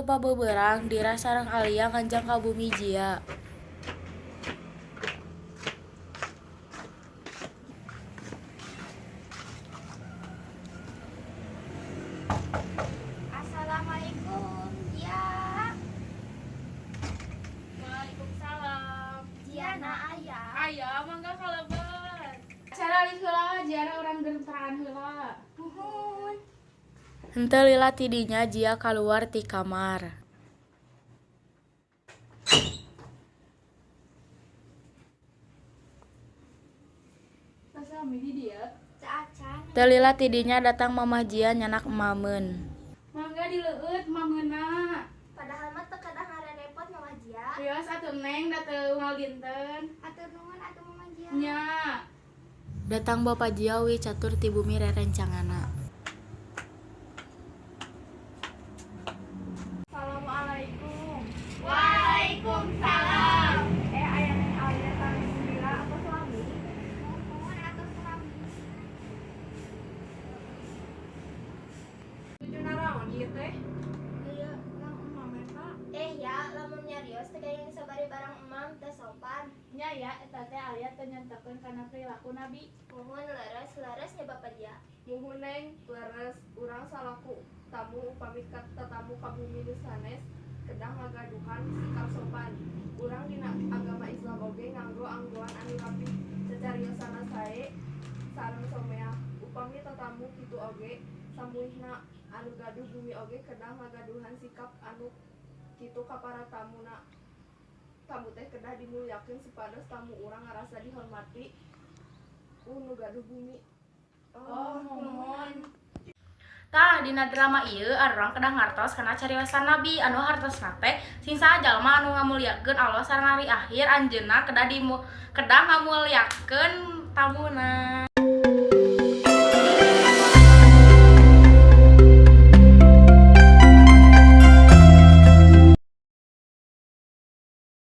rupa beberang dira sareng Alia nganjang ka bumi jia. Assalamualaikum, Jia. Waalaikumsalam. Jiana ayah. Aya mangga kalebat. Acara alik heula jiana urang gentaraan heula. Nuhun. Henteu lila tidinya jia kaluar ti kamar. Sasami di dia. Caacan. Teu lila tidinya datang mamah jia nyanak emameun. Mangga dileueut mameuna. Padahal mah teu kadang ngarepot Mama Jia. Rios atuh neng da teu unggal dinten. Atur nuhun atuh Mama Jia. Nya. Datang bapa jia wi catur ti bumi rerencangana. Assalamualaikum. Waalaikumsalam. Aya neng Alia tareng Sila apa suami? Nuhun atuh suami. Tujuh naraon ieu teh? Iya, Nang emam eta. ya, lamun nyarios teh gayeng sabari barang emam teh sopan. Nya ya eta teh Alia teh nyantakeun kana perilaku Nabi. Nuhun leres nya Bapak Jia. Nuhun neng, leres urang salaku tamu upami tatamu ka bumi nu sanes kedah ngagaduhan sikap sopan. Urang dina agama Islam oge nganggo anggoan anu rapi cacariosana sae sareng someah. Upami tatamu kitu oge samuihna anu gaduh bumi oge kedah ngagaduhan sikap anu kitu ka para tamuna. Tamu teh kedah dimulyakeun supados tamu urang ngarasa dihormati nu gaduh bumi. Oh, mohon. Tah dina drama ieu arurang kedah ngartos kana cariosan Nabi anu hartosna teh singsaha jalma anu ngamulyakeun Allah sareng hari akhir anjeunna kedah ngamulyakeun tamuna.